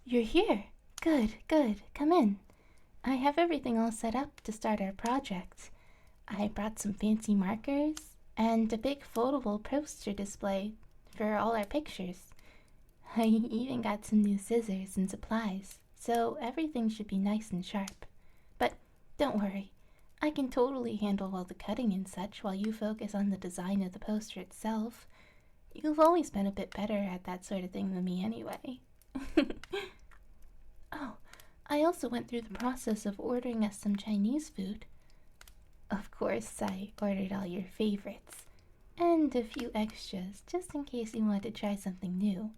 You're here. Good, good. Come in. I have everything all set up to start our project. I brought some fancy markers and a big foldable poster display for all our pictures. I even got some new scissors and supplies, so everything should be nice and sharp. But don't worry, I can totally handle all the cutting and such while you focus on the design of the poster itself. You've always been a bit better at that sort of thing than me anyway. Oh, I also went through the process of ordering us some Chinese food. Of course, I ordered all your favorites, and a few extras just in case you want to try something new.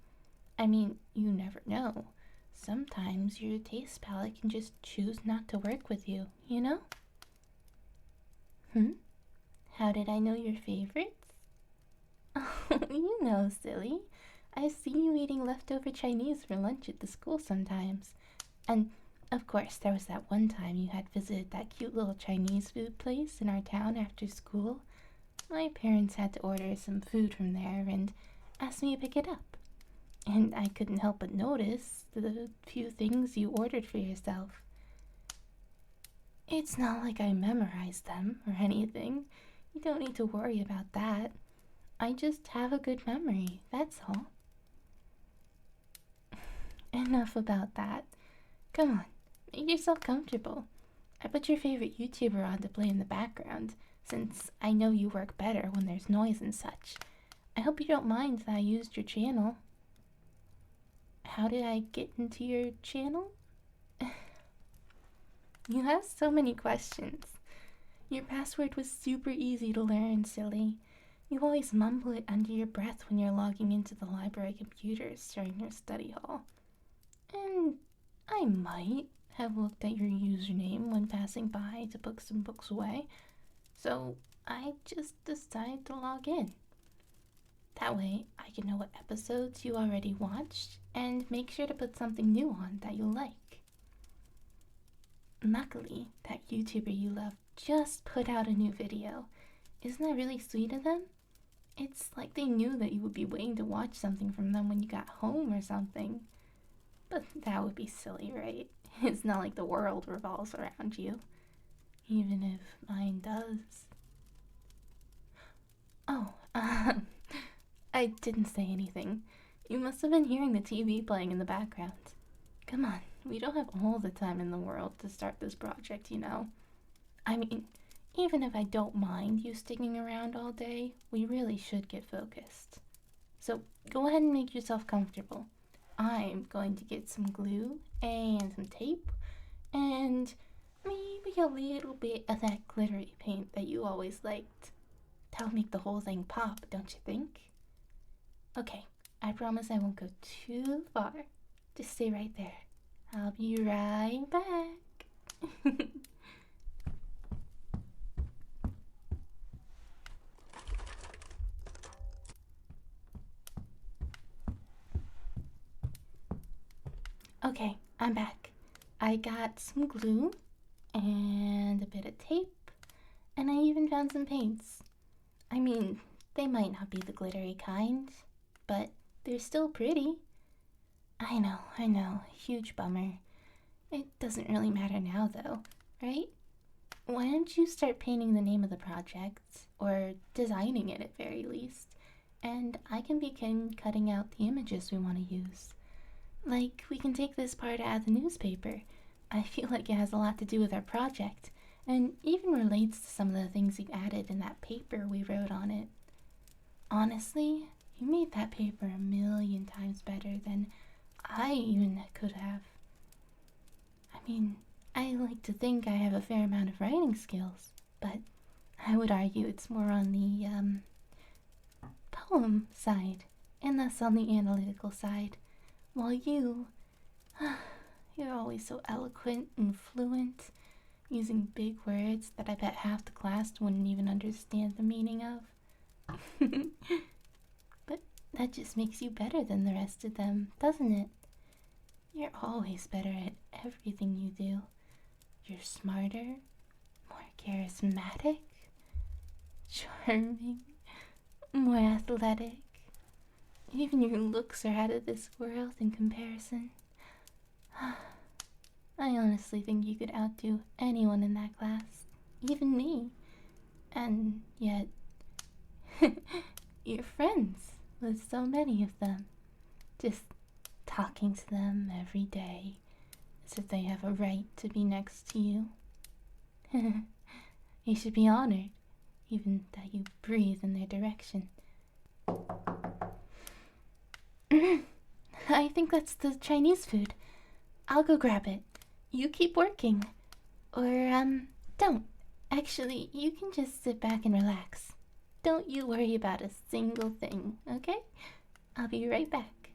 I mean, you never know. Sometimes your taste palette can just choose not to work with you, you know? Hmm? How did I know your favorites? Oh, you know, silly. I see you eating leftover Chinese for lunch at the school sometimes. And, of course, there was that one time you had visited that cute little Chinese food place in our town after school. My parents had to order some food from there and asked me to pick it up. And I couldn't help but notice the few things you ordered for yourself. It's not like I memorized them or anything. You don't need to worry about that. I just have a good memory, that's all. Enough about that. Come on, make yourself comfortable. I put your favorite YouTuber on to play in the background, since I know you work better when there's noise and such. I hope you don't mind that I used your channel. How did I get into your channel? You have so many questions. Your password was super easy to learn, silly. You always mumble it under your breath when you're logging into the library computers during your study hall. And I might have looked at your username when passing by to put some books away, so I just decided to log in. That way, I can know what episodes you already watched and make sure to put something new on that you'll like. Luckily, that YouTuber you love just put out a new video. Isn't that really sweet of them? It's like they knew that you would be waiting to watch something from them when you got home or something. But that would be silly, right? It's not like the world revolves around you. Even if mine does. Oh, I didn't say anything. You must have been hearing the TV playing in the background. Come on, we don't have all the time in the world to start this project, you know. I mean, even if I don't mind you sticking around all day, we really should get focused. So go ahead and make yourself comfortable. I'm going to get some glue and some tape and maybe a little bit of that glittery paint that you always liked. That'll make the whole thing pop, don't you think? Okay, I promise I won't go too far. Just stay right there. I'll be right back. Okay, I'm back. I got some glue and a bit of tape, and I even found some paints. I mean, they might not be the glittery kind, but they're still pretty. I know, huge bummer. It doesn't really matter now though, right? Why don't you start painting the name of the project, or designing it at very least, and I can begin cutting out the images we want to use. Like, we can take this part out of the newspaper. I feel like it has a lot to do with our project, and even relates to some of the things you added in that paper we wrote on it. Honestly, you made that paper a million times better than I even could have. I mean, I like to think I have a fair amount of writing skills, but I would argue it's more on the, poem side, and less on the analytical side. While you're always so eloquent and fluent, using big words that I bet half the class wouldn't even understand the meaning of. But that just makes you better than the rest of them, doesn't it? You're always better at everything you do. You're smarter, more charismatic, charming, more athletic. Even your looks are out of this world in comparison. I honestly think you could outdo anyone in that class, even me. And yet, you're friends with so many of them. Just talking to them every day as if they have a right to be next to you. You should be honored, even that you breathe in their direction. I think that's the Chinese food. I'll go grab it. You keep working. Or, don't. Actually, you can just sit back and relax. Don't you worry about a single thing, okay? I'll be right back.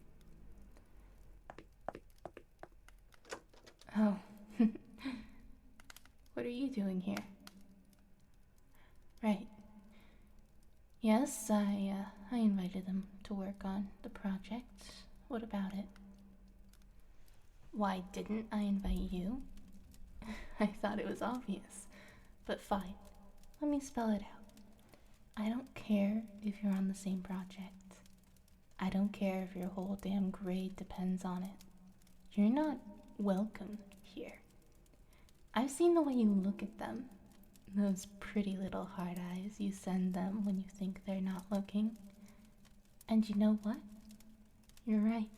Oh. What are you doing here? Right. Yes, I invited them to work on the project. What about it? Why didn't I invite you? I thought it was obvious. But fine. Let me spell it out. I don't care if you're on the same project. I don't care if your whole damn grade depends on it. You're not welcome here. I've seen the way you look at them. Those pretty little hard eyes you send them when you think they're not looking. And you know what? You're right.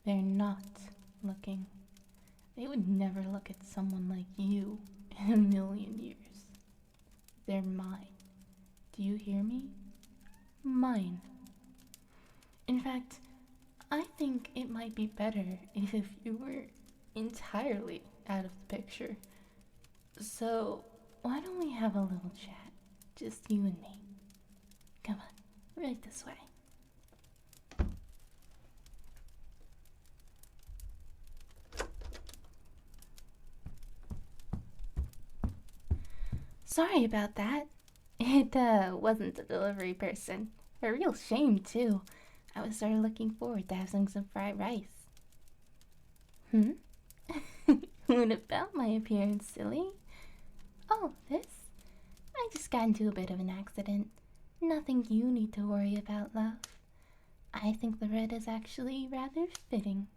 They're not looking. They would never look at someone like you in a million years. They're mine. Do you hear me? Mine. In fact, I think it might be better if you were entirely out of the picture. So, why don't we have a little chat? Just you and me. Come on, right this way. Sorry about that. It wasn't the delivery person. A real shame, too. I was sort of looking forward to having some fried rice. What about my appearance, silly? Oh, this? I just got into a bit of an accident. Nothing you need to worry about, love. I think the red is actually rather fitting.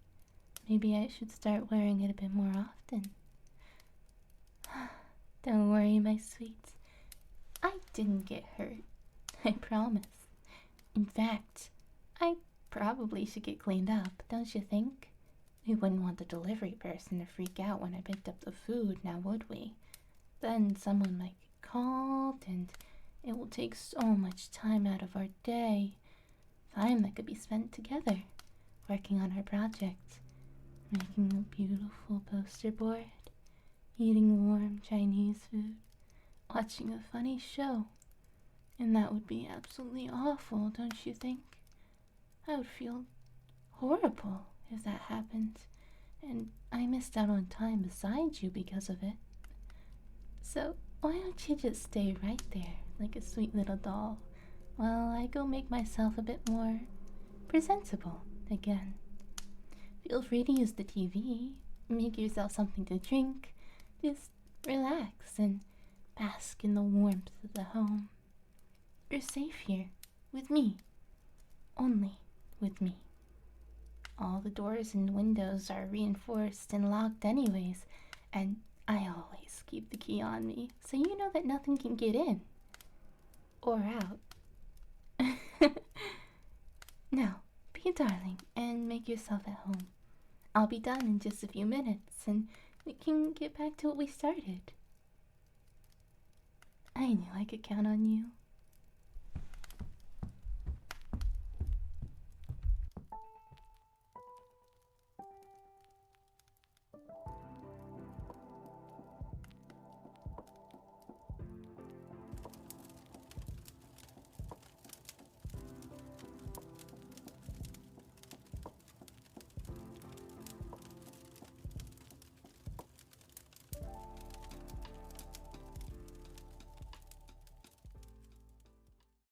Maybe I should start wearing it a bit more often. Don't worry, my sweet. I didn't get hurt. I promise. In fact, I probably should get cleaned up, don't you think? We wouldn't want the delivery person to freak out when I picked up the food, now would we? Then someone might get called, and it will take so much time out of our day. Time that could be spent together, working on our project, making a beautiful poster board, eating warm Chinese food, watching a funny show. And that would be absolutely awful, don't you think? I would feel horrible if that happened, and I missed out on time beside you because of it. So why don't you just stay right there like a sweet little doll while I go make myself a bit more presentable again? Feel free to use the TV, make yourself something to drink, just relax and bask in the warmth of the home. You're safe here, with me. Only with me. All the doors and windows are reinforced and locked anyways, and I always keep the key on me, so you know that nothing can get in. Or out. Now, be a darling and make yourself at home. I'll be done in just a few minutes, and we can get back to what we started. I knew I could count on you.